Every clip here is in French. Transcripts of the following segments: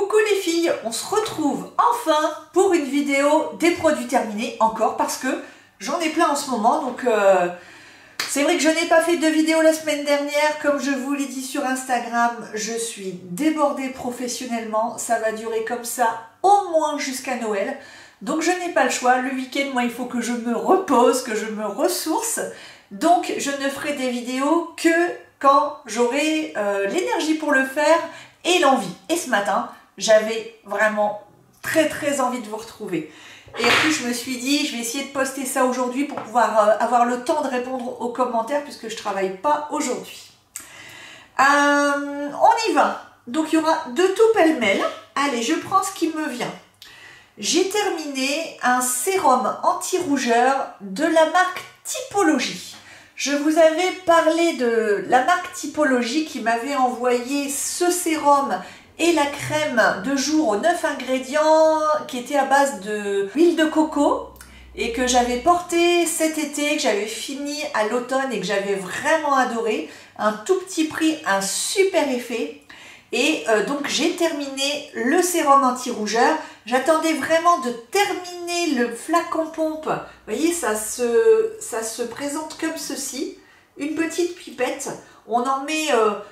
Coucou les filles, on se retrouve enfin pour une vidéo des produits terminés, encore parce que j'en ai plein en ce moment, donc c'est vrai que je n'ai pas fait de vidéo la semaine dernière, comme je vous l'ai dit sur Instagram, je suis débordée professionnellement, ça va durer comme ça au moins jusqu'à Noël, donc je n'ai pas le choix, le week-end moi il faut que je me repose, que je me ressource, donc je ne ferai des vidéos que quand j'aurai l'énergie pour le faire et l'envie. Et ce matin, j'avais vraiment très envie de vous retrouver. Et en plus, je me suis dit, je vais essayer de poster ça aujourd'hui pour pouvoir avoir le temps de répondre aux commentaires puisque je ne travaille pas aujourd'hui. On y va. Donc, il y aura de tout pêle-mêle. Allez, je prends ce qui me vient. J'ai terminé un sérum anti-rougeur de la marque Typologie. Je vous avais parlé de la marque Typologie qui m'avait envoyé ce sérum et la crème de jour aux 9 ingrédients qui était à base d'huile de coco et que j'avais porté cet été, que j'avais fini à l'automne et que j'avais vraiment adoré. Un tout petit prix, un super effet. Et donc j'ai terminé le sérum anti-rougeur. J'attendais vraiment de terminer le flacon pompe. Vous voyez, ça se présente comme ceci. Une petite pipette. On en met,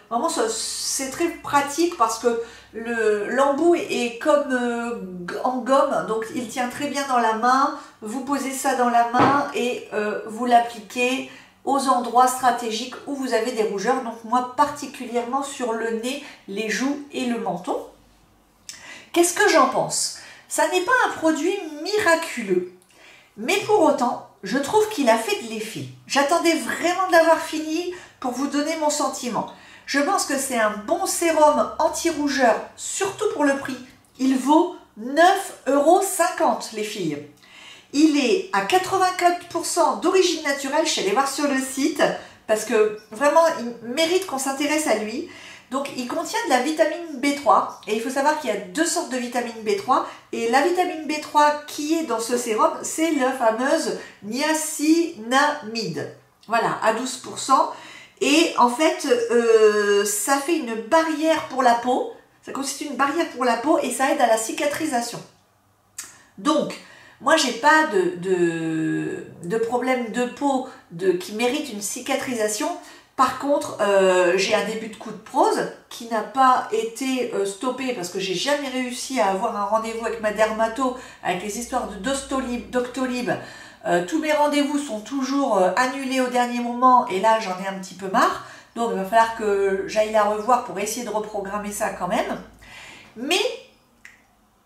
vraiment c'est très pratique parce que l'embout est comme en gomme. Donc il tient très bien dans la main. Vous posez ça dans la main et vous l'appliquez aux endroits stratégiques où vous avez des rougeurs, donc moi particulièrement sur le nez, les joues et le menton. Qu'est-ce que j'en pense? Ça n'est pas un produit miraculeux, mais pour autant, je trouve qu'il a fait de l'effet. J'attendais vraiment de l'avoir fini pour vous donner mon sentiment. Je pense que c'est un bon sérum anti-rougeur, surtout pour le prix. Il vaut 9,50 € les filles. Il est à 84% d'origine naturelle, je suis allée voir sur le site, parce que vraiment, il mérite qu'on s'intéresse à lui. Donc, il contient de la vitamine B3, et il faut savoir qu'il y a deux sortes de vitamine B3, et la vitamine B3 qui est dans ce sérum, c'est la fameuse niacinamide. Voilà, à 12%. Et en fait, ça fait une barrière pour la peau, ça constitue une barrière pour la peau, et ça aide à la cicatrisation. Donc, moi, j'ai pas de problème de peau qui mérite une cicatrisation. Par contre, j'ai un début de coup de prose qui n'a pas été stoppé parce que j'ai jamais réussi à avoir un rendez-vous avec ma dermato avec les histoires Doctolib. Tous mes rendez-vous sont toujours annulés au dernier moment et là, j'en ai un petit peu marre. Donc, il va falloir que j'aille la revoir pour essayer de reprogrammer ça quand même. Mais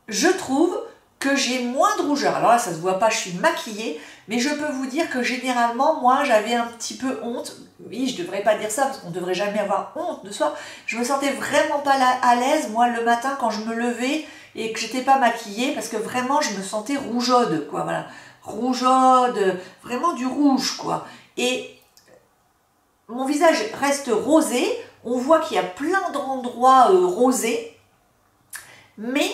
je trouve que j'ai moins de rougeur. Alors là, ça se voit pas, je suis maquillée, mais je peux vous dire que généralement, moi, j'avais un petit peu honte. Oui, je devrais pas dire ça, parce qu'on ne devrait jamais avoir honte de soi. Je me sentais vraiment pas à l'aise, moi, le matin, quand je me levais et que j'étais pas maquillée, parce que vraiment, je me sentais rougeaude, quoi, voilà. Rougeaude, vraiment du rouge, quoi. Et mon visage reste rosé, on voit qu'il y a plein d'endroits rosés, mais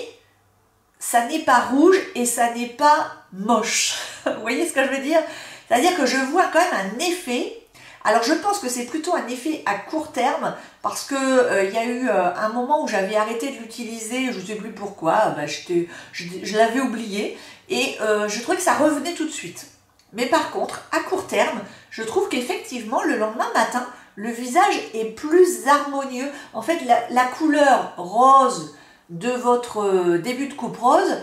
ça n'est pas rouge et ça n'est pas moche. Vous voyez ce que je veux dire? C'est-à-dire que je vois quand même un effet. Alors je pense que c'est plutôt un effet à court terme parce que il y a eu un moment où j'avais arrêté de l'utiliser, je ne sais plus pourquoi, je l'avais oublié et je trouvais que ça revenait tout de suite. Mais par contre, à court terme, je trouve qu'effectivement le lendemain matin, le visage est plus harmonieux. En fait, la couleur rose de votre début de coupe rose,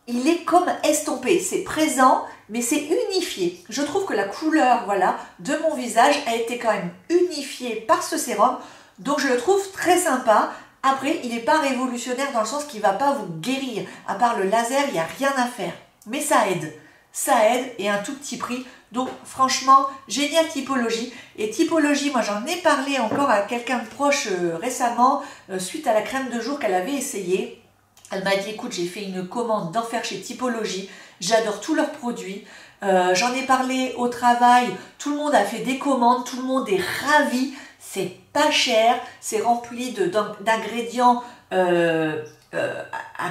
il est comme estompé, c'est présent, mais c'est unifié. Je trouve que la couleur, voilà, de mon visage a été quand même unifiée par ce sérum, donc je le trouve très sympa. Après, il n'est pas révolutionnaire dans le sens qu'il ne va pas vous guérir. À part le laser, il n'y a rien à faire. Mais ça aide et un tout petit prix. Donc franchement, génial Typologie. Et Typologie, moi j'en ai parlé encore à quelqu'un de proche récemment, suite à la crème de jour qu'elle avait essayée. Elle m'a dit, écoute, j'ai fait une commande d'enfer chez Typologie, j'adore tous leurs produits. J'en ai parlé au travail, tout le monde a fait des commandes, tout le monde est ravi. C'est pas cher, c'est rempli d'ingrédients à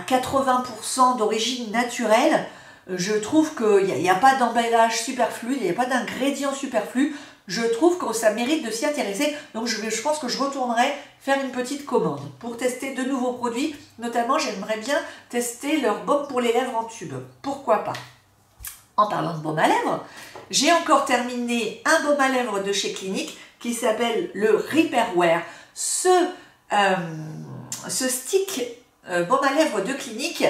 80% d'origine naturelle. Je trouve qu'il n'y a pas d'emballage superflu, il n'y a pas d'ingrédients superflus. Je trouve que ça mérite de s'y intéresser. Donc je pense que je retournerai faire une petite commande pour tester de nouveaux produits. Notamment, j'aimerais bien tester leur baume pour les lèvres en tube. Pourquoi pas? En parlant de baume à lèvres, j'ai encore terminé un baume à lèvres de chez Clinique qui s'appelle le Repairwear. Ce stick baume à lèvres de Clinique,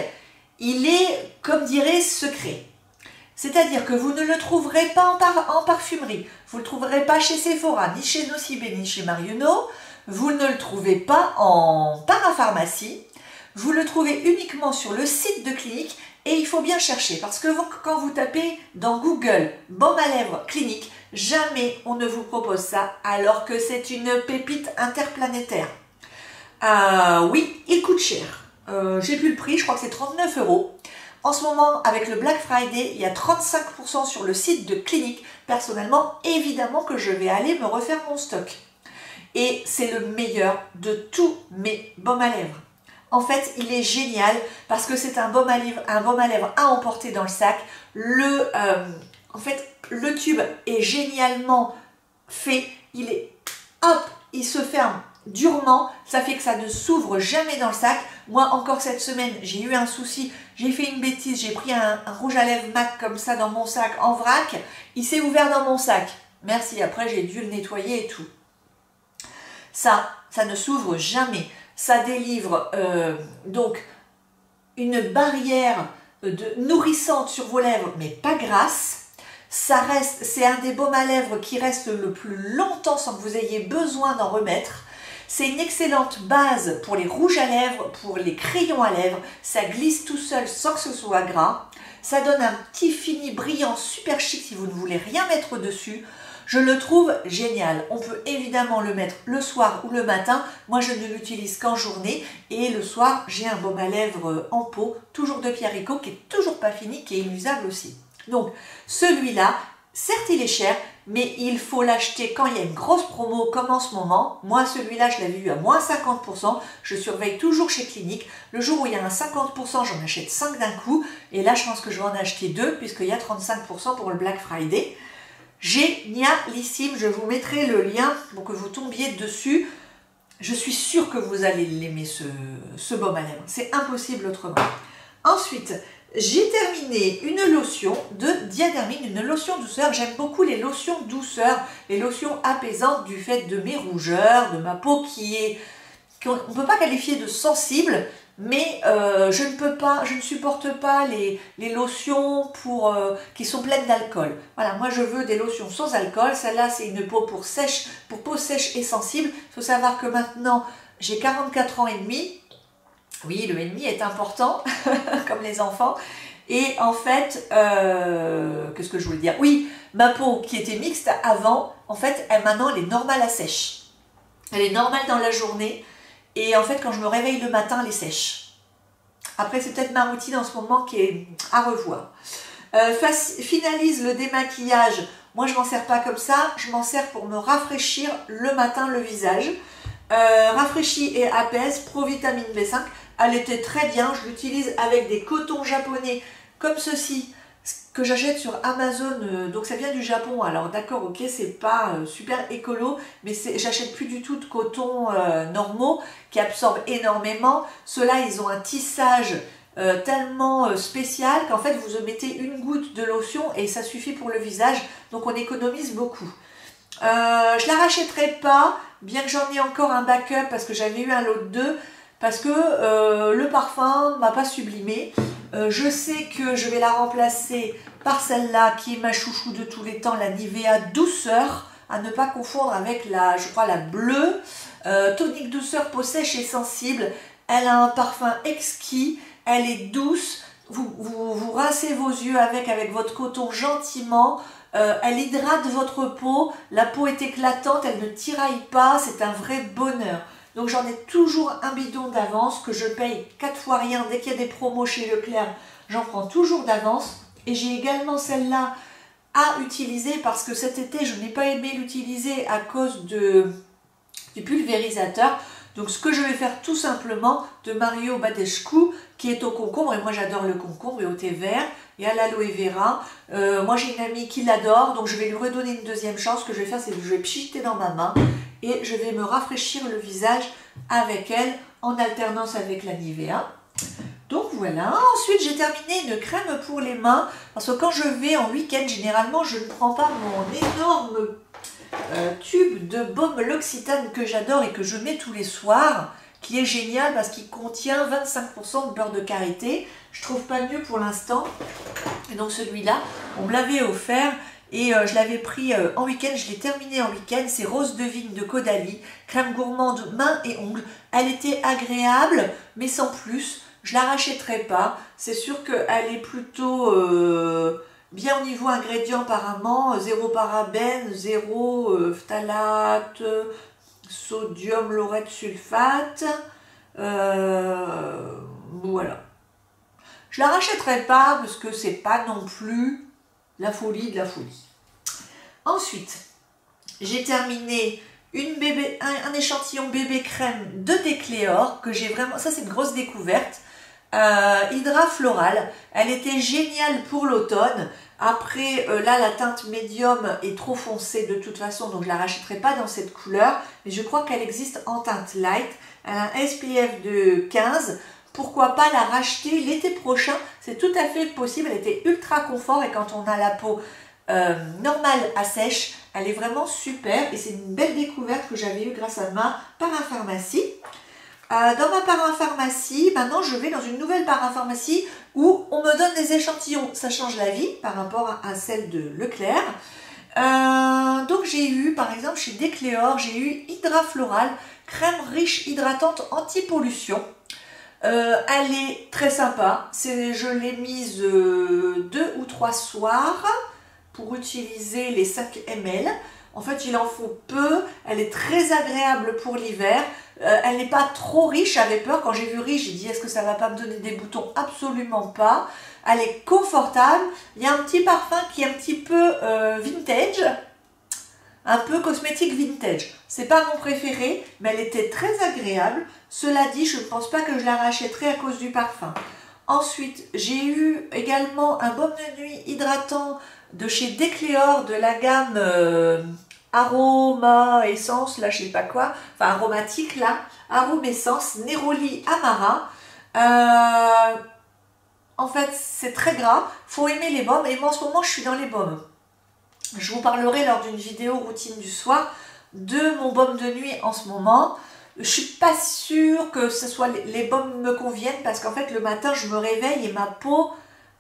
il est, comme dirait, secret. C'est-à-dire que vous ne le trouverez pas en parfumerie, vous ne le trouverez pas chez Sephora, ni chez Nocibé, ni chez Marionneau, vous ne le trouvez pas en parapharmacie, vous le trouvez uniquement sur le site de Clinique et il faut bien chercher parce que quand vous tapez dans Google baume à lèvres Clinique, jamais on ne vous propose ça alors que c'est une pépite interplanétaire. Oui, il coûte cher. J'ai vu le prix, je crois que c'est 39 €. En ce moment, avec le Black Friday, il y a 35% sur le site de Clinique. Personnellement, évidemment que je vais aller me refaire mon stock. Et c'est le meilleur de tous mes baumes à lèvres. En fait, il est génial parce que c'est un baume à lèvres à emporter dans le sac. En fait, le tube est génialement fait. Il se ferme durement, ça fait que ça ne s'ouvre jamais dans le sac. Moi encore cette semaine j'ai eu un souci, j'ai fait une bêtise, j'ai pris un rouge à lèvres MAC comme ça dans mon sac en vrac, il s'est ouvert dans mon sac, merci, après j'ai dû le nettoyer et tout. Ça ne s'ouvre jamais, ça délivre donc une barrière nourrissante sur vos lèvres mais pas grasse. C'est un des baumes à lèvres qui reste le plus longtemps sans que vous ayez besoin d'en remettre. C'est une excellente base pour les rouges à lèvres, pour les crayons à lèvres. Ça glisse tout seul sans que ce soit gras. Ça donne un petit fini brillant super chic si vous ne voulez rien mettre dessus. Je le trouve génial. On peut évidemment le mettre le soir ou le matin. Moi, je ne l'utilise qu'en journée. Et le soir, j'ai un baume à lèvres en pot, toujours de Pierre Rico, qui est toujours pas fini, qui est inusable aussi. Donc, celui-là, certes, il est cher, mais il faut l'acheter quand il y a une grosse promo, comme en ce moment. Moi, celui-là, je l'avais eu à moins 50%. Je surveille toujours chez Clinique. Le jour où il y a un 50%, j'en achète 5 d'un coup. Et là, je pense que je vais en acheter 2, puisqu'il y a 35% pour le Black Friday. Génialissime. Je vous mettrai le lien pour que vous tombiez dessus. Je suis sûre que vous allez l'aimer, ce baume à lèvres. C'est impossible autrement. Ensuite, j'ai terminé une lotion de Diadermine, une lotion douceur. J'aime beaucoup les lotions douceur, les lotions apaisantes du fait de mes rougeurs, de ma peau qu'on ne peut pas qualifier de sensible, mais je ne supporte pas les lotions qui sont pleines d'alcool. Voilà, moi je veux des lotions sans alcool. Celle-là, c'est une peau pour peau sèche et sensible. Il faut savoir que maintenant, j'ai 44 ans et demi. Oui, le et demi est important, comme les enfants. Et en fait, qu'est-ce que je voulais dire? Oui, ma peau qui était mixte avant, en fait, maintenant, elle est normale à sèche. Elle est normale dans la journée. Et en fait, quand je me réveille le matin, elle est sèche. Après, c'est peut-être ma routine en ce moment qui est à revoir. Finalise le démaquillage. Moi, je ne m'en sers pas comme ça. Je m'en sers pour me rafraîchir le matin le visage. Rafraîchit et apaise, Pro-Vitamine B5. Elle était très bien, je l'utilise avec des cotons japonais comme ceci, que j'achète sur Amazon, donc ça vient du Japon, alors d'accord, ok, c'est pas super écolo, mais j'achète plus du tout de coton normaux qui absorbent énormément. Ceux-là, ils ont un tissage tellement spécial qu'en fait, vous mettez une goutte de lotion et ça suffit pour le visage, donc on économise beaucoup. Je la rachèterai pas, bien que j'en ai encore un backup parce que j'avais eu un lot de 2, parce que le parfum m'a pas sublimé. Je sais que je vais la remplacer par celle-là qui est ma chouchou de tous les temps, la Nivea Douceur, à ne pas confondre avec je crois la bleue, tonique douceur peau sèche et sensible. Elle a un parfum exquis, elle est douce, vous rincez vos yeux avec votre coton gentiment. Elle hydrate votre peau, la peau est éclatante, elle ne tiraille pas, c'est un vrai bonheur. Donc j'en ai toujours un bidon d'avance que je paye 4 fois rien. Dès qu'il y a des promos chez Leclerc, j'en prends toujours d'avance. Et j'ai également celle-là à utiliser parce que cet été, je n'ai pas aimé l'utiliser à cause du pulvérisateur. Donc ce que je vais faire tout simplement de Mario Badescu, qui est au concombre, et moi j'adore le concombre et au thé vert, et à l'aloe vera. Moi j'ai une amie qui l'adore, donc je vais lui redonner une deuxième chance. Ce que je vais faire, c'est que je vais pchitter dans ma main, et je vais me rafraîchir le visage avec elle, en alternance avec la Nivea. Donc voilà, ensuite j'ai terminé une crème pour les mains, parce que quand je vais en week-end, généralement je ne prends pas mon énorme tube de baume L'Occitane que j'adore et que je mets tous les soirs, qui est génial parce qu'il contient 25% de beurre de karité. Je trouve pas mieux pour l'instant. Et donc celui-là, on me l'avait offert et je l'avais pris en week-end. Je l'ai terminé en week-end. C'est Rose de Vigne de Caudalie, crème gourmande mains et ongles. Elle était agréable, mais sans plus. Je la rachèterai pas. C'est sûr qu'elle est plutôt bien au niveau ingrédients apparemment. Zéro parabène, zéro phtalate, sodium laureth sulfate. Voilà. Je la rachèterai pas parce que c'est pas non plus la folie de la folie. Ensuite, j'ai terminé un échantillon bébé crème de Décléor que j'ai vraiment, ça c'est une grosse découverte. Hydra Floral, elle était géniale pour l'automne. Après là la teinte médium est trop foncée de toute façon, donc je la rachèterai pas dans cette couleur, mais je crois qu'elle existe en teinte light. Elle a un SPF de 15. Pourquoi pas la racheter l'été prochain? C'est tout à fait possible. Elle était ultra confort et quand on a la peau normale à sèche, elle est vraiment super et c'est une belle découverte que j'avais eue grâce à ma parapharmacie. Dans ma parapharmacie, maintenant je vais dans une nouvelle parapharmacie où on me donne des échantillons. Ça change la vie par rapport à celle de Leclerc. Donc j'ai eu, par exemple chez Décléor, j'ai eu Hydra Floral, crème riche hydratante anti-pollution. Elle est très sympa. Je l'ai mise 2 ou 3 soirs pour utiliser les 5 ml. En fait, il en faut peu. Elle est très agréable pour l'hiver. Elle n'est pas trop riche. J'avais peur. Quand j'ai vu riche, j'ai dit est-ce que ça va pas me donner des boutons? Absolument pas. Elle est confortable. Il y a un petit parfum qui est un petit peu vintage. Un peu cosmétique vintage. C'est pas mon préféré, mais elle était très agréable. Cela dit, je ne pense pas que je la rachèterai à cause du parfum. Ensuite, j'ai eu également un baume de nuit hydratant de chez Décléor de la gamme Aroma Essence, là je sais pas quoi, enfin aromatique là, Arôme Essence, Neroli Amara. En fait, c'est très gras, faut aimer les baumes et moi en ce moment je suis dans les baumes. Je vous parlerai lors d'une vidéo routine du soir de mon baume de nuit en ce moment. Je suis pas sûre que ce soit les baumes me conviennent parce qu'en fait le matin je me réveille et ma peau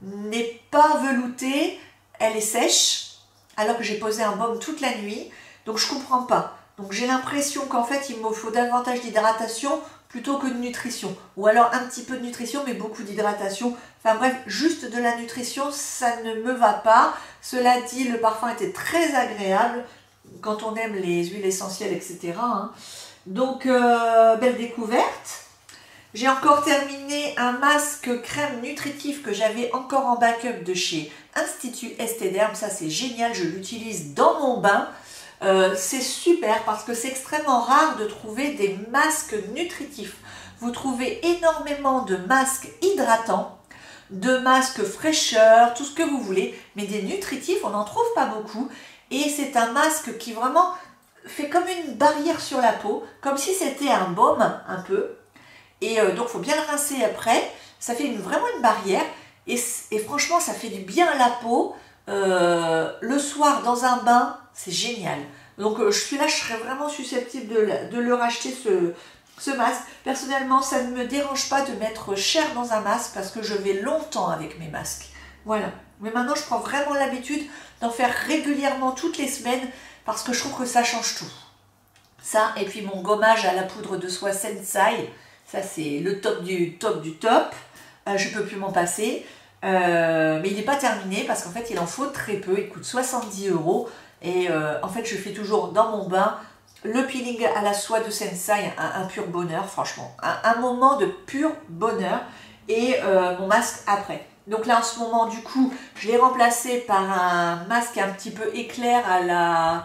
n'est pas veloutée, elle est sèche alors que j'ai posé un baume toute la nuit, donc je comprends pas. Donc j'ai l'impression qu'en fait il me faut davantage d'hydratation plutôt que de nutrition, ou alors un petit peu de nutrition mais beaucoup d'hydratation. Enfin bref, juste de la nutrition ça ne me va pas. Cela dit, le parfum était très agréable quand on aime les huiles essentielles, etc. hein. Donc belle découverte. J'ai encore terminé un masque crème nutritif que j'avais encore en backup de chez Institut Estée Derme. Ça c'est génial, je l'utilise dans mon bain. C'est super parce que c'est extrêmement rare de trouver des masques nutritifs. Vous trouvez énormément de masques hydratants, de masques fraîcheur, tout ce que vous voulez, mais des nutritifs, on n'en trouve pas beaucoup. Et c'est un masque qui vraiment fait comme une barrière sur la peau, comme si c'était un baume un peu. Et donc il faut bien le rincer après, ça fait vraiment une barrière. Et franchement, ça fait du bien à la peau. Le soir, dans un bain, c'est génial. Donc celui-là, je serais vraiment susceptible de le racheter, ce masque. Personnellement, ça ne me dérange pas de mettre cher dans un masque parce que je vais longtemps avec mes masques. Voilà. Mais maintenant, je prends vraiment l'habitude d'en faire régulièrement toutes les semaines parce que je trouve que ça change tout. Ça, et puis mon gommage à la poudre de soie Sensai, ça c'est le top du top du top. Je ne peux plus m'en passer. Mais il n'est pas terminé parce qu'en fait, il en faut très peu. Il coûte 70 €. Et en fait, je fais toujours dans mon bain le peeling à la soie de Sensai, un pur bonheur, franchement. Un moment de pur bonheur. Et mon masque après. Donc là, en ce moment, du coup, je l'ai remplacé par un masque un petit peu éclair à la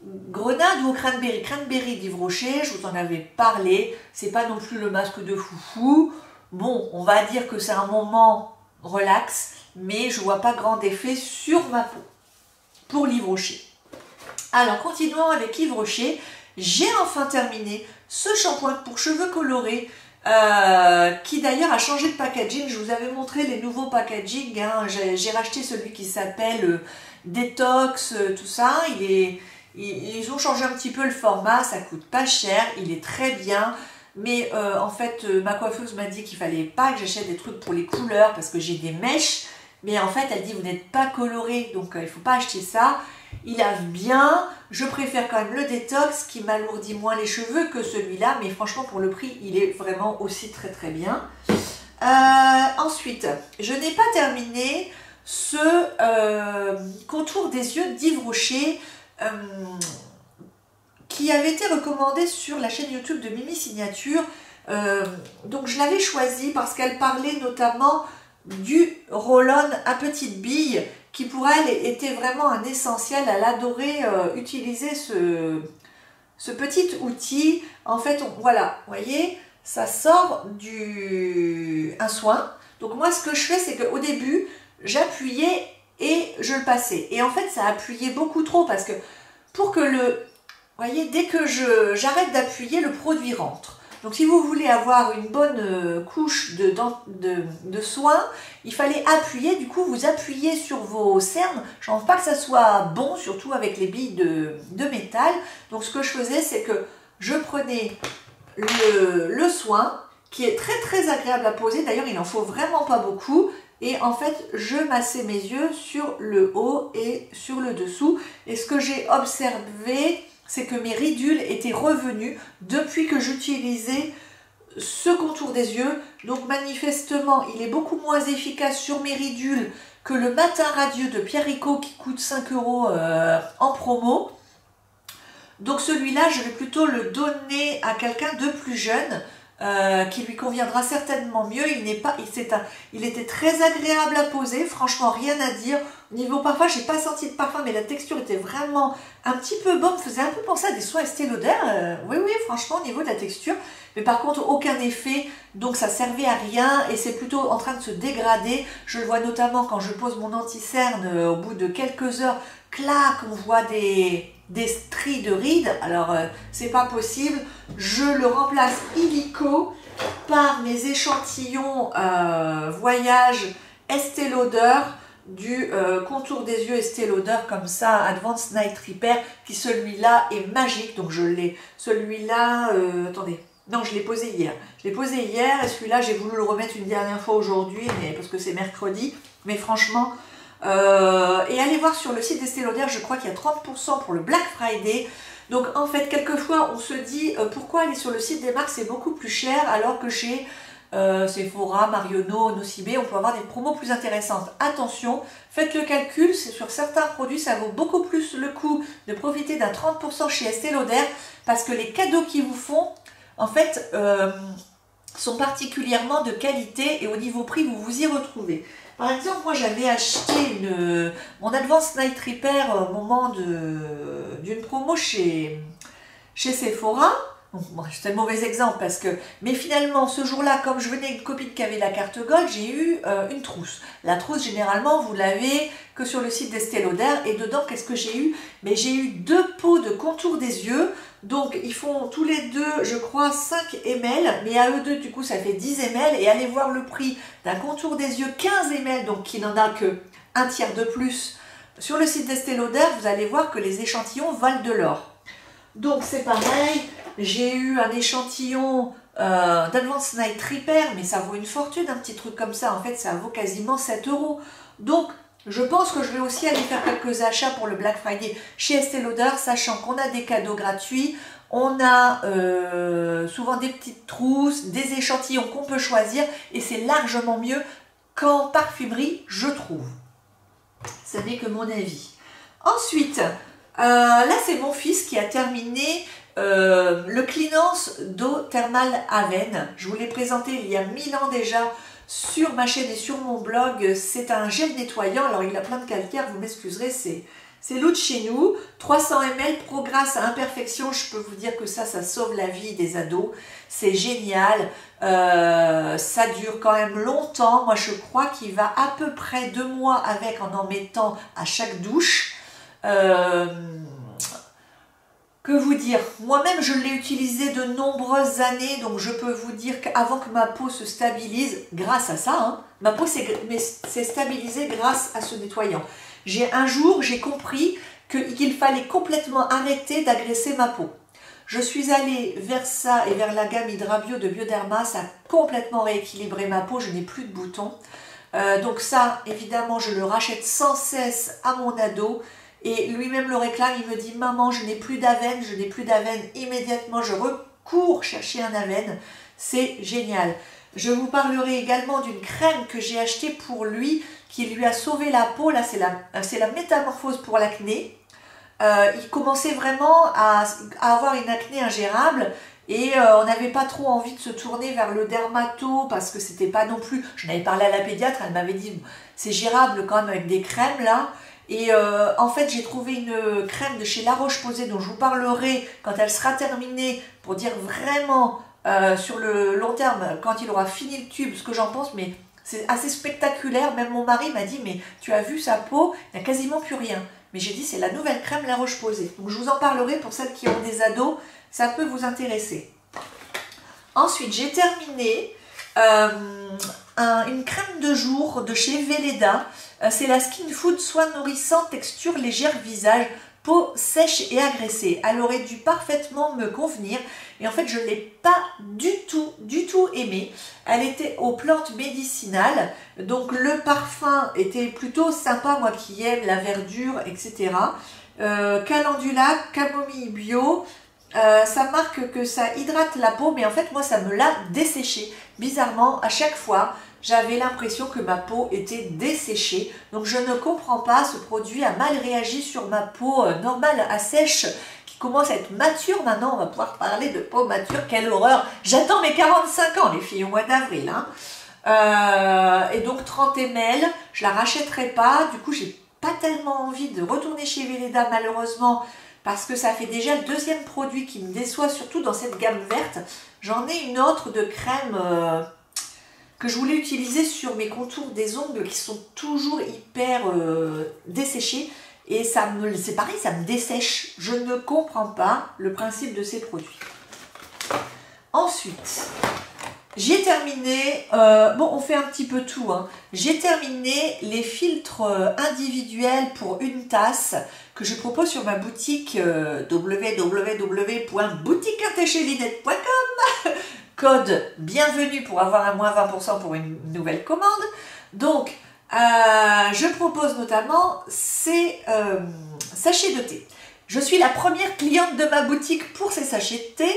grenade ou au cranberry. Cranberry d'Yves Rocher, je vous en avais parlé. C'est pas non plus le masque de foufou. Bon, on va dire que c'est un moment relax, mais je vois pas grand effet sur ma peau pour l'Yves Rocher. Alors, continuons avec Yves Rocher. J'ai enfin terminé ce shampoing pour cheveux colorés qui d'ailleurs a changé de packaging. Je vous avais montré les nouveaux packaging. Hein. J'ai racheté celui qui s'appelle Detox, tout ça. Ils ont changé un petit peu le format, ça coûte pas cher, il est très bien. Mais en fait, ma coiffeuse m'a dit qu'il fallait pas que j'achète des trucs pour les couleurs parce que j'ai des mèches. Mais en fait, elle dit vous n'êtes pas coloré, donc il ne faut pas acheter ça. Il lave bien, je préfère quand même le détox qui m'alourdit moins les cheveux que celui-là, mais franchement pour le prix, il est vraiment aussi très très bien. Ensuite, je n'ai pas terminé ce contour des yeux d'Yves Rocher qui avait été recommandé sur la chaîne YouTube de Mimi Signature. Donc je l'avais choisi parce qu'elle parlait notamment du roll-on à petite bille qui pour elle était vraiment un essentiel. Elle adorait utiliser ce petit outil. En fait, voilà, vous voyez, ça sort un soin. Donc moi, ce que je fais, c'est qu'au début, j'appuyais et je le passais. Et en fait, ça appuyait beaucoup trop parce que pour que vous voyez, dès que j'arrête d'appuyer, le produit rentre. Donc si vous voulez avoir une bonne couche de soin, il fallait appuyer, du coup vous appuyez sur vos cernes. Je ne pense pas que ça soit bon, surtout avec les billes de métal. Donc ce que je faisais, c'est que je prenais le soin, qui est très très agréable à poser, d'ailleurs il n'en faut vraiment pas beaucoup. Et en fait, je massais mes yeux sur le haut et sur le dessous. Et ce que j'ai observé, c'est que mes ridules étaient revenues depuis que j'utilisais ce contour des yeux. Donc manifestement, il est beaucoup moins efficace sur mes ridules que le Matin Radieux de Pierre Rico qui coûte 5 € en promo. Donc celui-là, je vais plutôt le donner à quelqu'un de plus jeune. Qui lui conviendra certainement mieux. Il était très agréable à poser, franchement rien à dire. Au niveau parfum, j'ai pas senti de parfum, mais la texture était vraiment un petit peu bonne, faisait un peu penser à des soins Estée Lauder. Oui, franchement au niveau de la texture, mais par contre aucun effet, donc ça servait à rien et c'est plutôt en train de se dégrader. Je le vois notamment quand je pose mon anti-cerne, au bout de quelques heures, clac, on voit des stries de rides. Alors c'est pas possible. Je le remplace illico par mes échantillons voyage Estée Lauder du contour des yeux Estée Lauder comme ça, Advanced Night Repair, qui celui-là est magique. Donc je l'ai, celui-là, attendez, non je l'ai posé hier. Je l'ai posé hier et celui-là j'ai voulu le remettre une dernière fois aujourd'hui, mais parce que c'est mercredi. Mais franchement, et allez voir sur le site d'Estée Lauder, je crois qu'il y a 30% pour le Black Friday. Donc en fait, quelquefois on se dit pourquoi aller sur le site des marques c'est beaucoup plus cher alors que chez Sephora, Marionneau, Nocibé, on peut avoir des promos plus intéressantes. Attention, faites le calcul, c'est sur certains produits, ça vaut beaucoup plus le coup de profiter d'un 30% chez Estée Lauder parce que les cadeaux qu'ils vous font, en fait, sont particulièrement de qualité et au niveau prix, vous vous y retrouvez. Par exemple, moi j'avais acheté mon Advanced Night Repair au moment d'une promo chez Sephora. Bon, c'est un mauvais exemple parce que, mais finalement ce jour-là, comme je venais avec une copine qui avait la carte Gold, j'ai eu une trousse. La trousse généralement vous l'avez que sur le site d'Estée Lauder et dedans qu'est-ce que j'ai eu? Mais j'ai eu 2 pots de contour des yeux, donc ils font tous les deux je crois 5 ml, mais à eux deux du coup ça fait 10 ml et allez voir le prix d'un contour des yeux 15 ml, donc qui n'en a que un tiers de plus sur le site d'Estée Lauder, vous allez voir que les échantillons valent de l'or. Donc c'est pareil, j'ai eu un échantillon d'Advanced Night Repair, mais ça vaut une fortune, un petit truc comme ça, en fait ça vaut quasiment 7 €. Donc je pense que je vais aussi aller faire quelques achats pour le Black Friday chez Estée Lauder, sachant qu'on a des cadeaux gratuits, on a souvent des petites trousses, des échantillons qu'on peut choisir, et c'est largement mieux qu'en parfumerie, je trouve. Ça n'est que mon avis. Ensuite, là c'est mon fils qui a terminé le Cleanance d'eau thermale Aven. Je vous l'ai présenté il y a 1000 ans déjà sur ma chaîne et sur mon blog. C'est un gel nettoyant, alors il a plein de calcaire, vous m'excuserez, c'est C'est l'eau de chez nous, 300 ml, Pro Grâce à Imperfection. Je peux vous dire que ça sauve la vie des ados. C'est génial. Ça dure quand même longtemps. Moi, je crois qu'il va à peu près 2 mois avec en mettant à chaque douche. Que vous dire? Moi-même, je l'ai utilisé de nombreuses années, donc je peux vous dire qu'avant que ma peau se stabilise, grâce à ça, hein, ma peau s'est stabilisée grâce à ce nettoyant. Un jour, j'ai compris qu'il fallait complètement arrêter d'agresser ma peau. Je suis allée vers ça et vers la gamme Hydrabio de Bioderma, ça a complètement rééquilibré ma peau, je n'ai plus de boutons. Donc ça, évidemment, je le rachète sans cesse à mon ado. Et lui-même le réclame, il me dit « Maman, je n'ai plus d'avenne, je n'ai plus d'avenne. » Immédiatement, je recours chercher un avenne. C'est génial. Je vous parlerai également d'une crème que j'ai achetée pour lui, qui lui a sauvé la peau. Là, c'est la métamorphose pour l'acné. Il commençait vraiment à avoir une acné ingérable. Et on n'avait pas trop envie de se tourner vers le dermato parce que c'était pas non plus... J'en avais parlé à la pédiatre, elle m'avait dit « C'est gérable quand même avec des crèmes là ». Et en fait, j'ai trouvé une crème de chez La Roche-Posay dont je vous parlerai quand elle sera terminée pour dire vraiment sur le long terme, quand il aura fini le tube, ce que j'en pense. Mais c'est assez spectaculaire. Même mon mari m'a dit « Mais tu as vu sa peau, il n'y a quasiment plus rien. » Mais j'ai dit « C'est la nouvelle crème La Roche-Posay. » Donc je vous en parlerai pour celles qui ont des ados. Ça peut vous intéresser. Ensuite, j'ai terminé une crème de jour de chez Velleda. C'est la Skin Food Soins Nourrissants Texture Légère Visage, peau sèche et agressée. Elle aurait dû parfaitement me convenir et en fait je ne l'ai pas du tout aimée. Elle était aux plantes médicinales, donc le parfum était plutôt sympa, moi qui aime la verdure, etc. Calendula, camomille bio. Ça marque que ça hydrate la peau, mais en fait moi ça me l'a desséché. Bizarrement, à chaque fois, j'avais l'impression que ma peau était desséchée. Donc je ne comprends pas, ce produit a mal réagi sur ma peau normale à sèche, qui commence à être mature. Maintenant, on va pouvoir parler de peau mature, quelle horreur. J'attends mes 45 ans, les filles, au mois d'avril. Hein. Et donc 30 ml, je la rachèterai pas. Du coup, j'ai pas tellement envie de retourner chez Velleda, malheureusement, parce que ça fait déjà le deuxième produit qui me déçoit, surtout dans cette gamme verte. J'en ai une autre de crème que je voulais utiliser sur mes contours des ongles qui sont toujours hyper desséchés. Et c'est pareil, ça me dessèche. Je ne comprends pas le principe de ces produits. Ensuite, j'ai terminé, bon on fait un petit peu tout, hein. J'ai terminé les filtres individuels pour une tasse que je propose sur ma boutique www.boutiqueintechélinette.com. Code bienvenue pour avoir un moins 20% pour une nouvelle commande. Donc, je propose notamment ces sachets de thé. Je suis la première cliente de ma boutique pour ces sachets de thé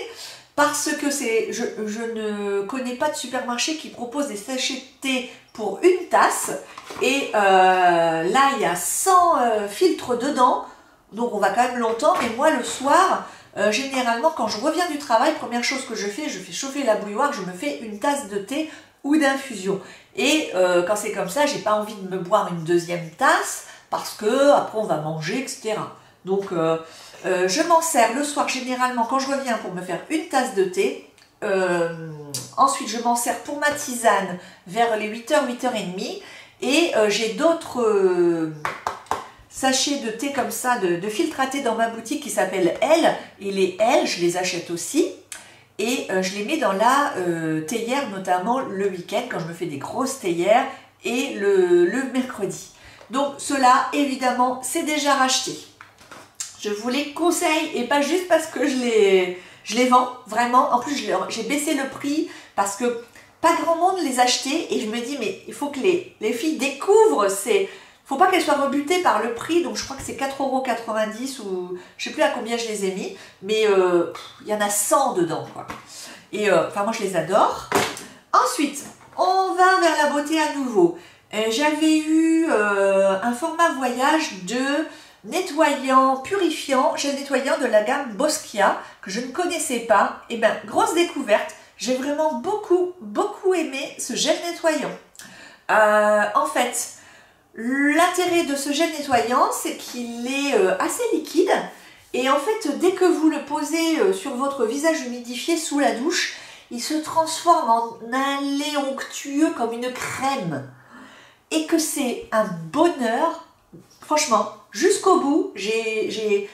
parce que je ne connais pas de supermarché qui propose des sachets de thé pour une tasse. Et là, il y a 100 filtres dedans, donc on va quand même longtemps. Mais moi, le soir, généralement, quand je reviens du travail, première chose que je fais chauffer la bouilloire, je me fais une tasse de thé ou d'infusion. Et quand c'est comme ça, j'ai pas envie de me boire une deuxième tasse parce que après on va manger, etc. Donc je m'en sers le soir généralement quand je reviens pour me faire une tasse de thé. Ensuite, je m'en sers pour ma tisane vers les 8h, 8h30. Et j'ai d'autres sachets de thé comme ça, de filtre à thé dans ma boutique qui s'appelle Elle. Et les Elle, je les achète aussi. Et je les mets dans la théière, notamment le week-end, quand je me fais des grosses théières, et le mercredi. Donc ceux-là, évidemment, c'est déjà racheté. Je vous les conseille, et pas juste parce que je les vends, vraiment. En plus, j'ai baissé le prix parce que pas grand monde les achetait. Et je me dis, mais il faut que les filles découvrent ces... Faut pas qu'elles soient rebutées par le prix, donc je crois que c'est 4,90 € ou je sais plus à combien je les ai mis, mais il y en a 100 dedans, quoi. Et enfin, moi je les adore. Ensuite, on va vers la beauté à nouveau. J'avais eu un format voyage de nettoyant, purifiant, gel nettoyant de la gamme Boskia que je ne connaissais pas. Et bien, grosse découverte, j'ai vraiment beaucoup aimé ce gel nettoyant. En fait, L'intérêt de ce gel nettoyant, c'est qu'il est assez liquide. Et en fait, dès que vous le posez sur votre visage humidifié sous la douche, il se transforme en un lait onctueux comme une crème. Et que c'est un bonheur. Franchement, jusqu'au bout, j'ai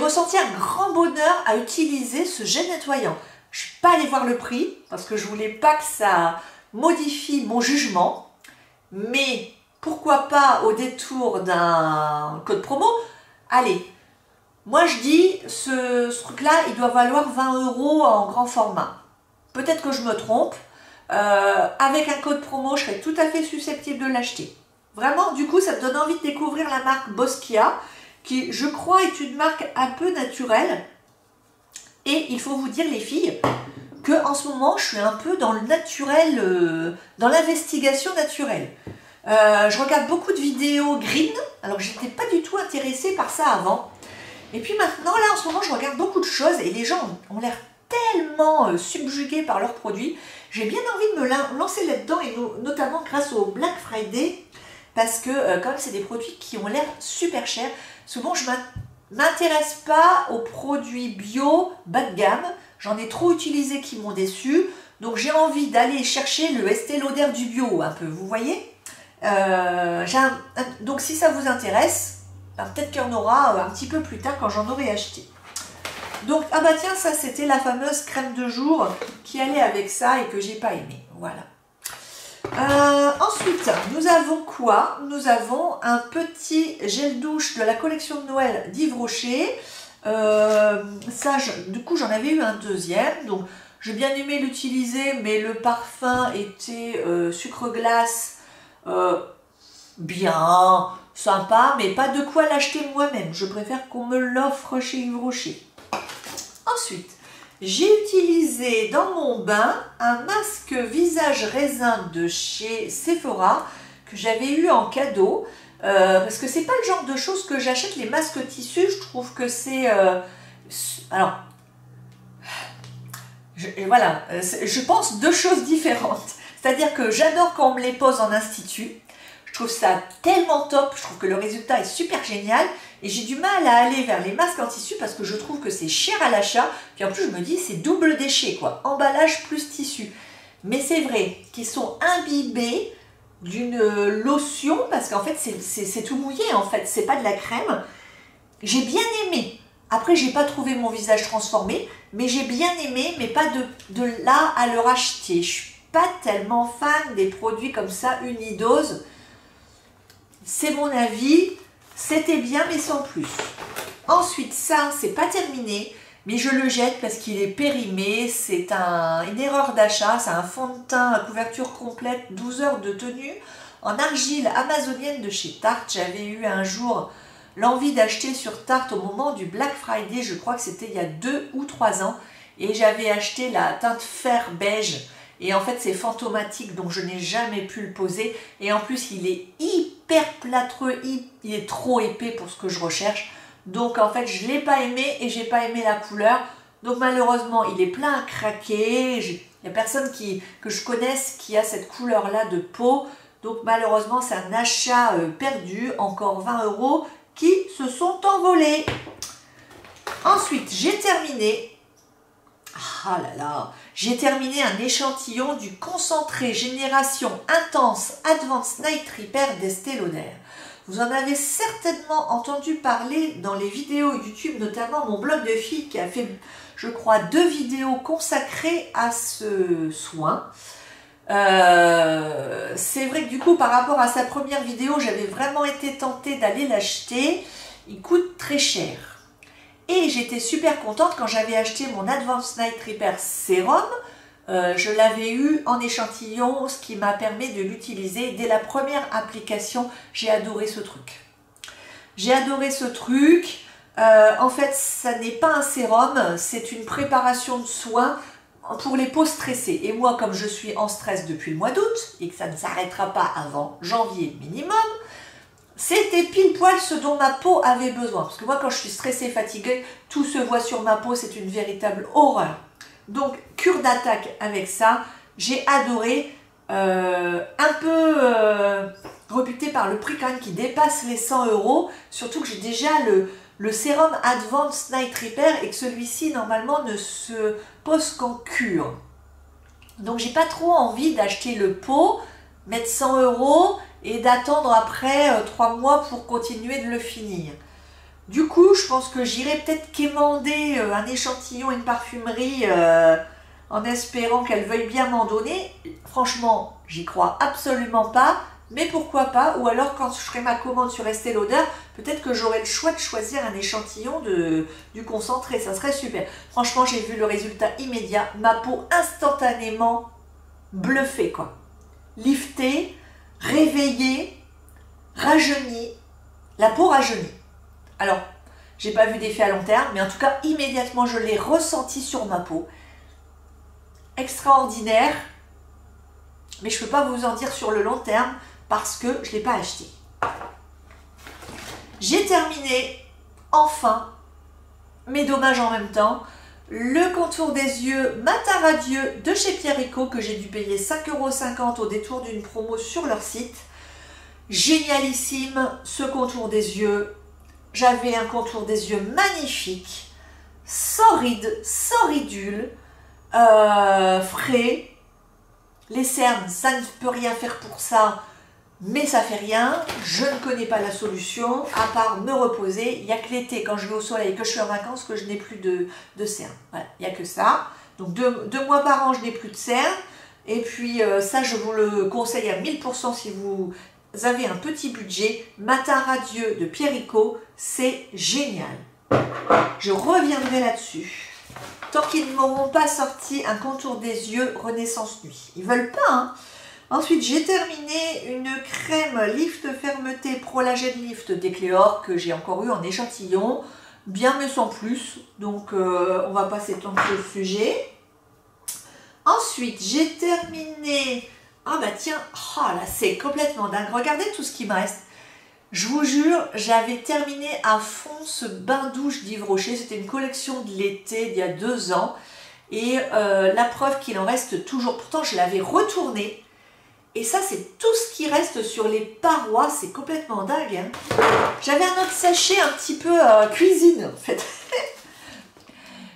ressenti un grand bonheur à utiliser ce gel nettoyant. Je ne suis pas allée voir le prix parce que je ne voulais pas que ça modifie mon jugement. Mais pourquoi pas au détour d'un code promo? Allez, moi je dis, ce truc-là, il doit valoir 20 € en grand format. Peut-être que je me trompe. Avec un code promo, je serais tout à fait susceptible de l'acheter. Vraiment, du coup, ça me donne envie de découvrir la marque Boscia, qui, je crois, est une marque un peu naturelle. Et il faut vous dire, les filles, que en ce moment, je suis un peu dans le naturel, dans l'investigation naturelle. Je regarde beaucoup de vidéos green, alors je n'étais pas du tout intéressée par ça avant. Et puis maintenant, là, en ce moment, je regarde beaucoup de choses et les gens ont l'air tellement subjugués par leurs produits. J'ai bien envie de me lancer là-dedans, et notamment grâce au Black Friday, parce que comme c'est des produits qui ont l'air super chers, souvent je m'intéresse pas aux produits bio bas de gamme. J'en ai trop utilisé qui m'ont déçu, donc j'ai envie d'aller chercher le Estée Lauder du bio un peu, vous voyez. Donc si ça vous intéresse, peut-être qu'il y en aura un petit peu plus tard quand j'en aurai acheté. Donc, ah bah tiens, ça c'était la fameuse crème de jour qui allait avec ça et que j'ai pas aimé. Voilà. Ensuite, nous avons quoi? Nous avons un petit gel douche de la collection de Noël d'Yves Rocher. Du coup, j'en avais eu un deuxième. Donc, j'ai bien aimé l'utiliser, mais le parfum était sucre glace. Bien, sympa, mais pas de quoi l'acheter moi-même. Je préfère qu'on me l'offre chez Yves Rocher. Ensuite, j'ai utilisé dans mon bain un masque visage raisin de chez Sephora que j'avais eu en cadeau parce que c'est pas le genre de choses que j'achète, les masques tissus. Je trouve que c'est alors je pense deux choses différentes. C'est-à-dire que j'adore quand on me les pose en institut. Je trouve ça tellement top, je trouve que le résultat est super génial et j'ai du mal à aller vers les masques en tissu parce que je trouve que c'est cher à l'achat. Puis en plus, je me dis, c'est double déchet, quoi. Emballage plus tissu. Mais c'est vrai qu'ils sont imbibés d'une lotion parce qu'en fait, c'est tout mouillé, en fait. C'est pas de la crème. J'ai bien aimé. Après, j'ai pas trouvé mon visage transformé, mais j'ai bien aimé, mais pas de là à le racheter. Je suis pas tellement fan des produits comme ça, unidose. C'est mon avis, c'était bien mais sans plus. Ensuite, ça, c'est pas terminé, mais je le jette parce qu'il est périmé. C'est une erreur d'achat, c'est un fond de teint à couverture complète, 12 heures de tenue, en argile amazonienne de chez Tarte. J'avais eu un jour l'envie d'acheter sur Tarte au moment du Black Friday, je crois que c'était il y a 2 ou 3 ans, et j'avais acheté la teinte fer beige. Et en fait, c'est fantomatique, donc je n'ai jamais pu le poser. Et en plus, il est hyper plâtreux, il est trop épais pour ce que je recherche. Donc en fait, je ne l'ai pas aimé et j'ai pas aimé la couleur. Donc malheureusement, il est plein à craquer. Il n'y a personne que je connaisse qui a cette couleur-là de peau. Donc malheureusement, c'est un achat perdu. Encore 20 € qui se sont envolés. Ensuite, j'ai terminé. Ah là là, j'ai terminé un échantillon du concentré Génération Intense Advanced Night Repair d'Estée Lauder. Vous en avez certainement entendu parler dans les vidéos YouTube, notamment mon blog de filles qui a fait, je crois, 2 vidéos consacrées à ce soin. C'est vrai que du coup, par rapport à sa première vidéo, j'avais vraiment été tentée d'aller l'acheter. Il coûte très cher. Et j'étais super contente quand j'avais acheté mon Advanced Night Repair Sérum. Je l'avais eu en échantillon, ce qui m'a permis de l'utiliser. Dès la première application, j'ai adoré ce truc. J'ai adoré ce truc. En fait, ça n'est pas un sérum, c'est une préparation de soins pour les peaux stressées. Et moi, comme je suis en stress depuis le mois d'août et que ça ne s'arrêtera pas avant janvier minimum, c'était pile poil ce dont ma peau avait besoin. Parce que moi, quand je suis stressée, fatiguée, tout se voit sur ma peau, c'est une véritable horreur. Donc, cure d'attaque avec ça, j'ai adoré. Un peu rebuté par le prix quand même qui dépasse les 100 €, surtout que j'ai déjà le sérum Advanced Night Repair et que celui-ci normalement ne se pose qu'en cure. Donc j'ai pas trop envie d'acheter le pot, mettre 100 € et d'attendre après 3 mois pour continuer de le finir. Du coup, je pense que j'irai peut-être quémander un échantillon, une parfumerie en espérant qu'elle veuille bien m'en donner. Franchement, j'y crois absolument pas, mais pourquoi pas. Ou alors quand je ferai ma commande sur Estée Lauder, peut-être que j'aurai le choix de choisir un échantillon du concentré, ça serait super. Franchement, j'ai vu le résultat immédiat, ma peau instantanément bluffée quoi. Liftée, réveillée, rajeunie, la peau rajeunie. Alors, j'ai pas vu d'effet à long terme, mais en tout cas, immédiatement, je l'ai ressenti sur ma peau. Extraordinaire, mais je peux pas vous en dire sur le long terme parce que je l'ai pas acheté. J'ai terminé, enfin, mais dommage en même temps, le contour des yeux Matin Radieux de chez Pierrico que j'ai dû payer 5,50 € au détour d'une promo sur leur site. Génialissime ce contour des yeux. J'avais un contour des yeux magnifique, sans rides, sans ridules, frais. Les cernes, ça ne peut rien faire pour ça, mais ça fait rien. Je ne connais pas la solution, à part me reposer. Il n'y a que l'été, quand je vais au soleil et que je suis en vacances, que je n'ai plus de cernes. Voilà, il n'y a que ça. Donc 2 mois par an, je n'ai plus de cernes. Et puis ça, je vous le conseille à 1000 % si vous avez un petit budget. Matin Radieux de Pierrico, c'est génial. Je reviendrai là-dessus. Tant qu'ils ne m'auront pas sorti un contour des yeux Renaissance Nuit. Ils veulent pas, hein. Ensuite, j'ai terminé une crème Lift Fermeté Prolagène Lift d'Ecléor que j'ai encore eu en échantillon. Bien mais sans plus. Donc, on va pas s'étendre sur le sujet. Ensuite, j'ai terminé... Ah bah tiens, oh là c'est complètement dingue. Regardez tout ce qui me reste. Je vous jure, j'avais terminé à fond ce bain-douche d'Yves Rocher. C'était une collection de l'été d'il y a 2 ans. Et la preuve qu'il en reste toujours. Pourtant, je l'avais retourné. Et ça, c'est tout ce qui reste sur les parois. C'est complètement dingue. Hein. J'avais un autre sachet un petit peu cuisine, en fait.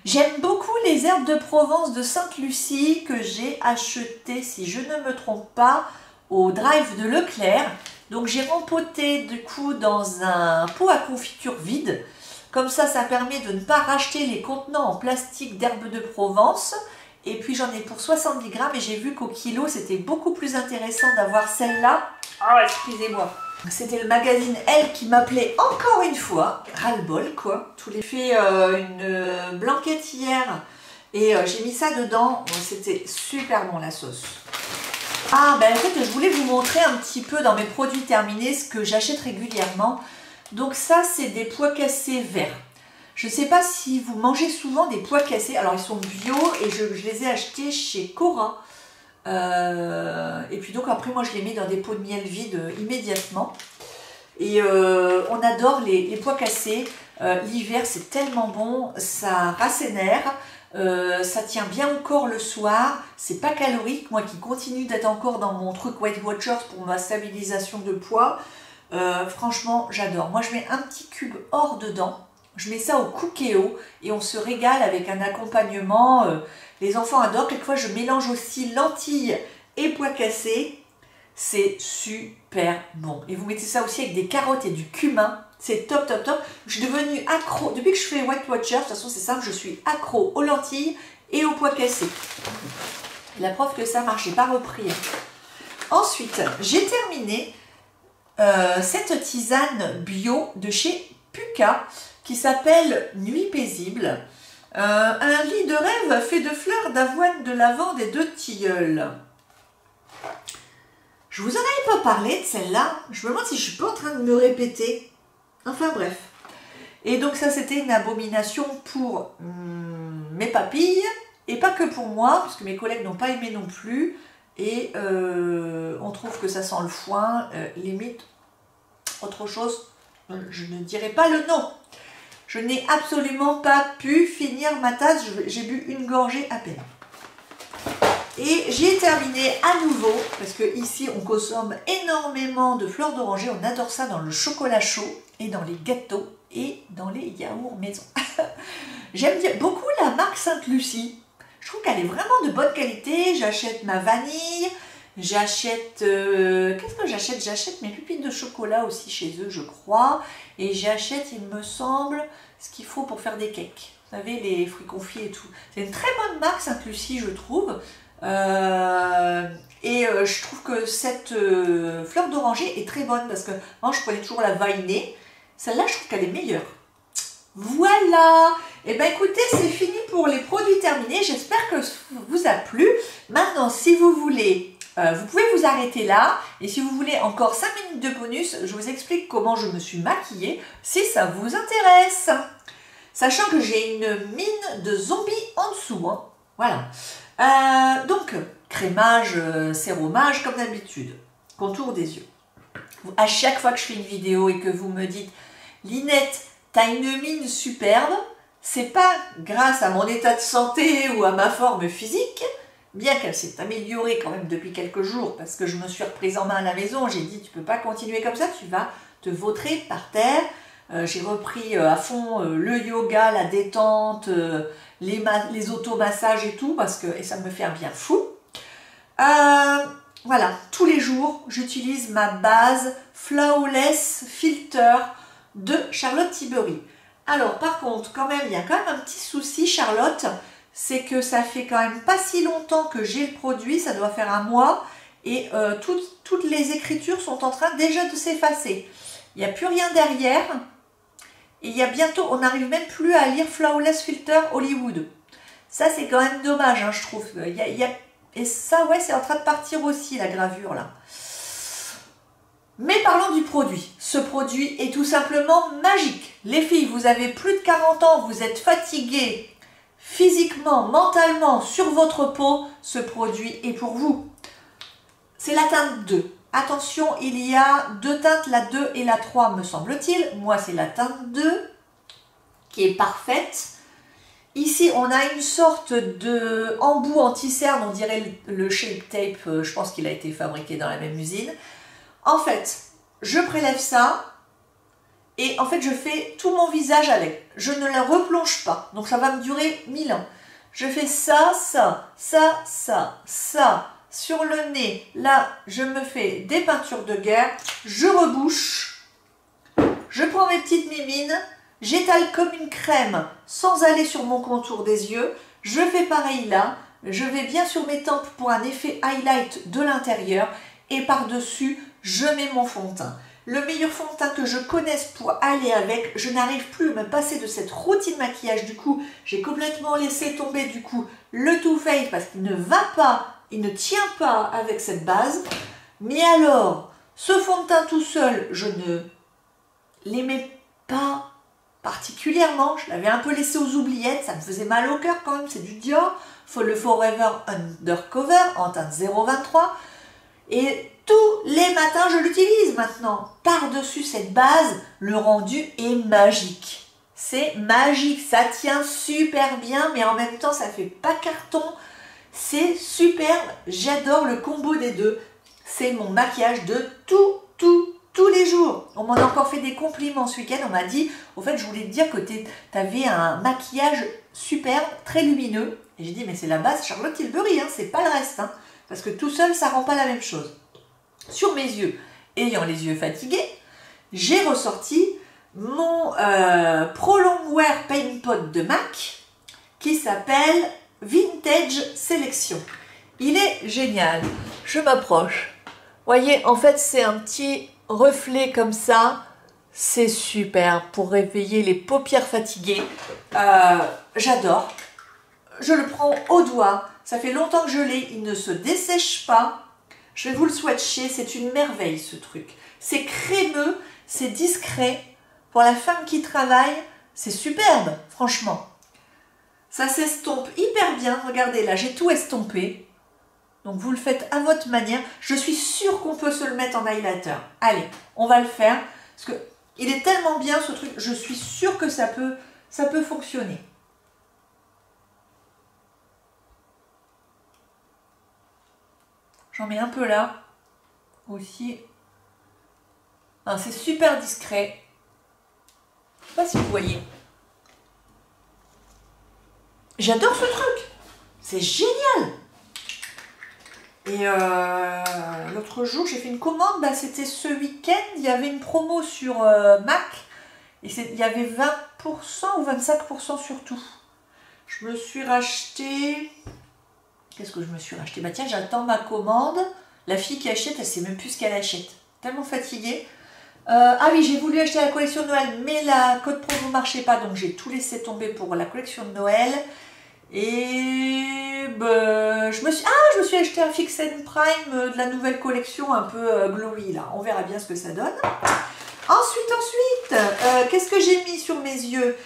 J'aime beaucoup les herbes de Provence de Sainte-Lucie que j'ai acheté, si je ne me trompe pas, au drive de Leclerc. Donc j'ai rempoté du coup dans un pot à confiture vide. Comme ça, ça permet de ne pas racheter les contenants en plastique d'herbes de Provence. Et puis j'en ai pour 70 grammes et j'ai vu qu'au kilo, c'était beaucoup plus intéressant d'avoir celle-là. Ah, excusez-moi. C'était le magazine Elle qui m'appelait encore une fois. Ras-le-bol quoi. Tout les fait une blanquette hier et j'ai mis ça dedans. C'était super bon la sauce. Ah ben en fait je voulais vous montrer un petit peu dans mes produits terminés ce que j'achète régulièrement. Donc ça c'est des pois cassés verts. Je ne sais pas si vous mangez souvent des pois cassés. Alors ils sont bio et je les ai achetés chez Cora. Et puis donc après moi je les mets dans des pots de miel vides immédiatement. Et on adore les pois cassés. L'hiver c'est tellement bon, ça rassénère. Ça tient bien au corps le soir, c'est pas calorique, moi qui continue d'être encore dans mon truc Weight Watchers pour ma stabilisation de poids, franchement j'adore. Moi je mets un petit cube hors dedans, je mets ça au cookéo et on se régale avec un accompagnement, les enfants adorent. Quelquefois je mélange aussi lentilles et pois cassés, c'est super bon. Et vous mettez ça aussi avec des carottes et du cumin. C'est top, top, top. Je suis devenue accro. Depuis que je fais Weight Watchers, de toute façon, c'est simple, je suis accro aux lentilles et aux pois cassés. La preuve que ça marche, j'ai pas repris. Ensuite, j'ai terminé cette tisane bio de chez Puka qui s'appelle Nuit paisible. Un lit de rêve fait de fleurs d'avoine, de lavande et de tilleul. Je vous en avais pas parlé de celle-là. Je me demande si je suis pas en train de me répéter. Enfin bref. Et donc ça c'était une abomination pour mes papilles. Et pas que pour moi, parce que mes collègues n'ont pas aimé non plus. Et on trouve que ça sent le foin. Limite, autre chose, je ne dirai pas le nom. Je n'ai absolument pas pu finir ma tasse. J'ai bu une gorgée à peine. Et j'ai terminé à nouveau, parce que ici on consomme énormément de fleurs d'oranger, on adore ça dans le chocolat chaud et dans les gâteaux et dans les yaourts maison. J'aime beaucoup la marque Sainte-Lucie, je trouve qu'elle est vraiment de bonne qualité. J'achète ma vanille, j'achète, qu'est-ce que j'achète? J'achète mes pupilles de chocolat aussi chez eux je crois, et j'achète il me semble ce qu'il faut pour faire des cakes. Vous savez, les fruits confits et tout. C'est une très bonne marque Sainte-Lucie, je trouve. Je trouve que cette fleur d'oranger est très bonne parce que moi, je prenais toujours la vainée. Celle-là, je trouve qu'elle est meilleure. Voilà. Et bien, écoutez, c'est fini pour les produits terminés. J'espère que ça vous a plu. Maintenant, si vous voulez, vous pouvez vous arrêter là. Et si vous voulez encore 5 minutes de bonus, je vous explique comment je me suis maquillée, si ça vous intéresse. Sachant que j'ai une mine de zombie en dessous. Hein. Voilà. Donc, crémage, séromage, comme d'habitude. Contour des yeux. À chaque fois que je fais une vidéo et que vous me dites « Linette, t'as une mine superbe », c'est pas grâce à mon état de santé ou à ma forme physique, bien qu'elle s'est améliorée quand même depuis quelques jours, parce que je me suis reprise en main à la maison, j'ai dit « Tu peux pas continuer comme ça, tu vas te vautrer par terre ». J'ai repris à fond le yoga, la détente, les automassages et tout, et ça me fait un bien fou. Voilà, tous les jours, j'utilise ma base Flawless Filter de Charlotte Tilbury. Alors, par contre, quand même, il y a quand même un petit souci, Charlotte, c'est que ça fait quand même pas si longtemps que j'ai le produit, ça doit faire un mois, et toutes les écritures sont en train déjà de s'effacer. Il n'y a plus rien derrière. Et il y a bientôt, on n'arrive même plus à lire Flawless Filter Hollywood. Ça, c'est quand même dommage, hein, je trouve. Et ça, ouais, c'est en train de partir aussi, la gravure, là. Mais parlons du produit. Ce produit est tout simplement magique. Les filles, vous avez plus de 40 ans, vous êtes fatiguées physiquement, mentalement, sur votre peau, ce produit est pour vous. C'est la teinte 2. Attention, il y a deux teintes, la 2 et la 3 me semble-t-il. Moi, c'est la teinte 2 qui est parfaite. Ici, on a une sorte de embout anti-cerne, on dirait le Shape Tape, je pense qu'il a été fabriqué dans la même usine. En fait, je prélève ça et en fait, je fais tout mon visage avec. Je ne la replonge pas, donc ça va me durer 1000 ans. Je fais ça, ça, ça, ça, ça. Sur le nez, là, je me fais des peintures de guerre, je rebouche, je prends mes petites mimines, j'étale comme une crème sans aller sur mon contour des yeux, je fais pareil là, je vais bien sur mes tempes pour un effet highlight de l'intérieur et par-dessus, je mets mon fond de teint. Le meilleur fond de teint que je connaisse pour aller avec, je n'arrive plus à me passer de cette routine maquillage, du coup, j'ai complètement laissé tomber du coup le Too Faced parce qu'il ne va pas. Il ne tient pas avec cette base, mais alors, ce fond de teint tout seul, je ne l'aimais pas particulièrement. Je l'avais un peu laissé aux oubliettes, ça me faisait mal au cœur quand même, c'est du Dior. Le Forever Undercover en teinte 023. Et tous les matins, je l'utilise maintenant. Par-dessus cette base, le rendu est magique. C'est magique, ça tient super bien, mais en même temps, ça fait pas carton. C'est superbe, j'adore le combo des deux. C'est mon maquillage de tous les jours. On m'en a encore fait des compliments ce week-end. On m'a dit, au fait, je voulais te dire que tu avais un maquillage superbe, très lumineux. Et j'ai dit, mais c'est la base Charlotte Tilbury, hein, c'est pas le reste. Hein, parce que tout seul, ça rend pas la même chose. Sur mes yeux, ayant les yeux fatigués, j'ai ressorti mon Pro Longwear Paint Pot de MAC qui s'appelle Vintage Sélection. Il est génial. Je m'approche. Voyez, en fait, c'est un petit reflet comme ça. C'est super pour réveiller les paupières fatiguées. J'adore. Je le prends au doigt. Ça fait longtemps que je l'ai. Il ne se dessèche pas. Je vais vous le swatcher. C'est une merveille, ce truc. C'est crémeux, c'est discret. Pour la femme qui travaille, c'est superbe, franchement. Ça s'estompe hyper bien. Regardez, là, j'ai tout estompé. Donc, vous le faites à votre manière. Je suis sûre qu'on peut se le mettre en highlighter. Allez, on va le faire. Parce que il est tellement bien, ce truc. Je suis sûre que ça peut fonctionner. J'en mets un peu là aussi. C'est super discret. Je sais pas si vous voyez. J'adore ce truc. C'est génial. Et l'autre jour, j'ai fait une commande. Bah, c'était ce week-end. Il y avait une promo sur Mac. Et il y avait 20% ou 25% sur tout. Je me suis racheté... Qu'est-ce que je me suis racheté? Bah tiens, j'attends ma commande. La fille qui achète, elle sait même plus ce qu'elle achète. Tellement fatiguée. Ah oui, j'ai voulu acheter la collection de Noël, mais la code promo ne marchait pas. Donc j'ai tout laissé tomber pour la collection de Noël. Et bah, je me suis acheté un Fix and Prime de la nouvelle collection un peu glowy là. On verra bien ce que ça donne. Ensuite, qu'est-ce que j'ai mis sur mes yeux?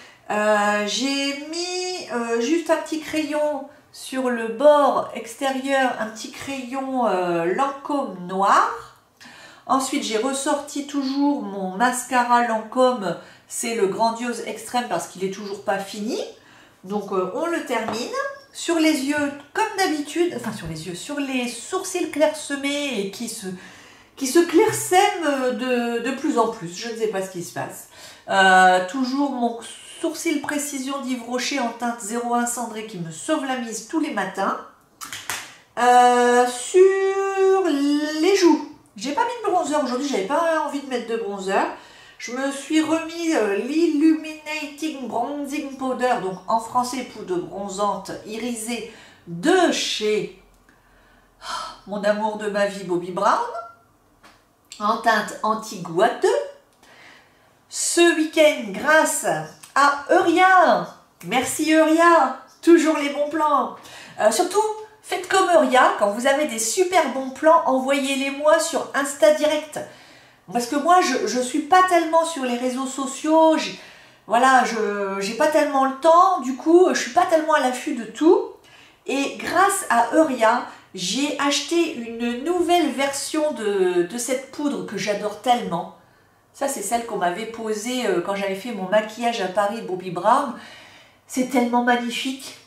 J'ai mis juste un petit crayon sur le bord extérieur, un petit crayon Lancôme noir. Ensuite, j'ai ressorti toujours mon mascara Lancôme, c'est le Grandiose Extrême parce qu'il n'est toujours pas fini. Donc, on le termine. Sur les yeux, comme d'habitude, enfin sur les yeux, sur les sourcils clairsemés et qui se clairsèment de plus en plus. Je ne sais pas ce qui se passe. Toujours mon sourcil précision d'Yves Rocher en teinte 01 cendré qui me sauve la mise tous les matins. Sur les joues, j'ai pas mis de bronzer aujourd'hui, j'avais pas envie de mettre de bronzer. Je me suis remis l'Illuminating Bronzing Powder, donc en français poudre bronzante irisée de chez mon amour de ma vie Bobbi Brown, en teinte anti-gouateux. Ce week-end, grâce à Euria, merci Euria, toujours les bons plans. Surtout, faites comme Euria, quand vous avez des super bons plans, envoyez-les moi sur Insta Direct. Parce que moi, je ne suis pas tellement sur les réseaux sociaux, voilà, j'ai pas tellement le temps, du coup, je suis pas tellement à l'affût de tout. Et grâce à Euria, j'ai acheté une nouvelle version de cette poudre que j'adore tellement. Ça, c'est celle qu'on m'avait posée quand j'avais fait mon maquillage à Paris, Bobbi Brown. C'est tellement magnifique.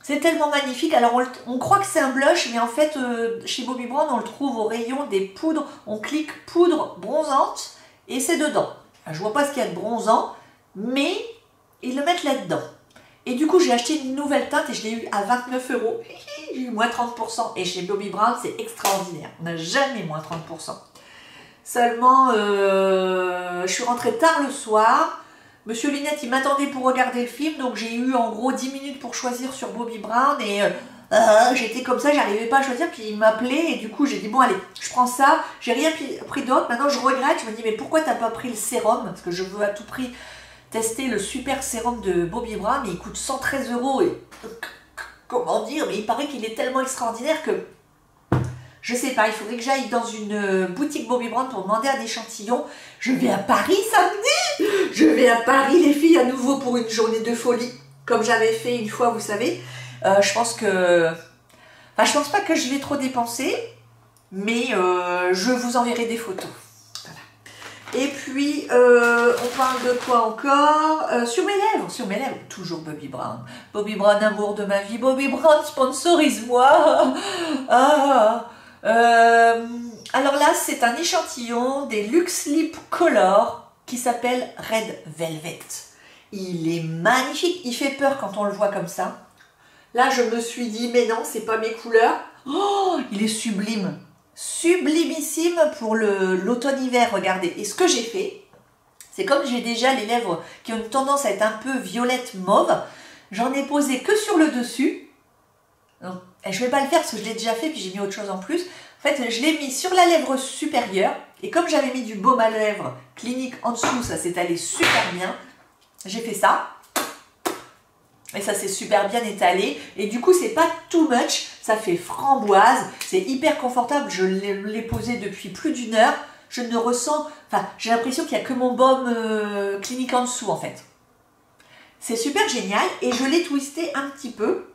C'est tellement magnifique. Alors, on croit que c'est un blush, mais en fait, chez Bobbi Brown, on le trouve au rayon des poudres. On clique poudre bronzante et c'est dedans. Enfin, je vois pas ce qu'il y a de bronzant, mais ils le mettent là-dedans. Et du coup, j'ai acheté une nouvelle teinte et je l'ai eu à 29 €. J'ai eu moins 30%. Et chez Bobbi Brown, c'est extraordinaire. On n'a jamais moins 30%. Seulement, je suis rentrée tard le soir. Monsieur Linette, il m'attendait pour regarder le film. Donc, j'ai eu en gros 10 minutes pour choisir sur Bobbi Brown. Et j'étais comme ça, j'arrivais pas à choisir. Puis, il m'appelait. Et du coup, j'ai dit, bon, allez, je prends ça. J'ai rien pris d'autre. Maintenant, je regrette. Je me dis, mais pourquoi t'as pas pris le sérum? Parce que je veux à tout prix tester le super sérum de Bobbi Brown. Mais il coûte 113 €. Et comment dire? Mais il paraît qu'il est tellement extraordinaire que... Je sais pas, il faudrait que j'aille dans une boutique Bobbi Brown pour demander un échantillon. Je vais à Paris samedi. Je vais à Paris, les filles, à nouveau pour une journée de folie. Comme j'avais fait une fois, vous savez. Je pense que... Enfin, je pense pas que je vais trop dépenser. Mais je vous enverrai des photos. Voilà. Et puis, on parle de quoi encore? Sur mes lèvres, toujours Bobbi Brown. Bobbi Brown, amour de ma vie. Bobbi Brown, sponsorise-moi. Alors là, c'est un échantillon des Luxe Lip Color qui s'appelle Red Velvet. Il est magnifique, il fait peur quand on le voit comme ça. Là, je me suis dit, mais non, c'est pas mes couleurs. Oh, il est sublime. Sublimissime pour l'automne-hiver, regardez. Et ce que j'ai fait, c'est comme j'ai déjà les lèvres qui ont une tendance à être un peu violette mauve, j'en ai posé que sur le dessus. Donc, je ne vais pas le faire parce que je l'ai déjà fait, puis j'ai mis autre chose en plus. En fait, je l'ai mis sur la lèvre supérieure. Et comme j'avais mis du baume à lèvres Clinique en dessous, ça s'est allé super bien. J'ai fait ça. Et ça s'est super bien étalé. Et du coup, c'est pas too much. Ça fait framboise. C'est hyper confortable. Je l'ai posé depuis plus d'1 heure. Je ne ressens... Enfin, j'ai l'impression qu'il n'y a que mon baume Clinique en dessous, en fait. C'est super génial. Et je l'ai twisté un petit peu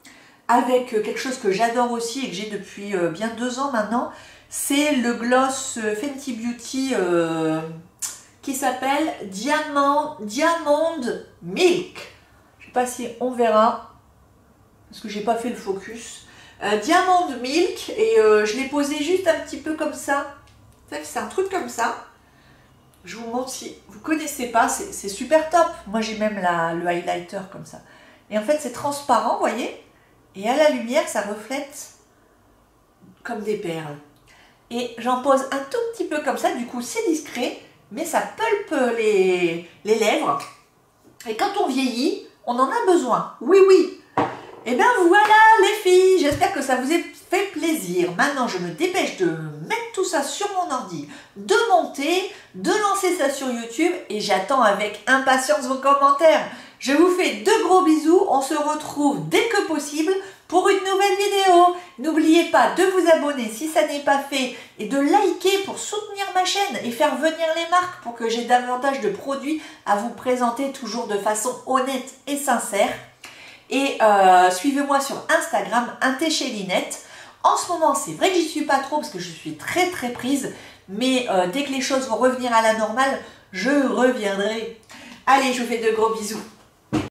avec quelque chose que j'adore aussi et que j'ai depuis bien 2 ans maintenant. C'est le gloss Fenty Beauty qui s'appelle Diamond Milk. Je ne sais pas si on verra parce que j'ai pas fait le focus. Diamond Milk et je l'ai posé juste un petit peu comme ça. C'est un truc comme ça. Je vous montre si vous ne connaissez pas, c'est super top. Moi j'ai même le highlighter comme ça. Et en fait c'est transparent, vous voyez. Et à la lumière ça reflète comme des perles. Et j'en pose un tout petit peu comme ça, du coup c'est discret, mais ça pulpe les lèvres. Et quand on vieillit, on en a besoin. Oui, oui. Et bien voilà les filles, j'espère que ça vous a fait plaisir. Maintenant je me dépêche de mettre tout ça sur mon ordi, de monter, de lancer ça sur YouTube et j'attends avec impatience vos commentaires. Je vous fais de gros bisous, on se retrouve dès que possible pour une nouvelle vidéo. N'oubliez pas de vous abonner si ça n'est pas fait et de liker pour soutenir ma chaîne et faire venir les marques pour que j'ai davantage de produits à vous présenter toujours de façon honnête et sincère. Et suivez-moi sur Instagram, @chélinette. En ce moment, c'est vrai que j'y suis pas trop parce que je suis très prise, mais dès que les choses vont revenir à la normale, je reviendrai. Allez, je vous fais de gros bisous.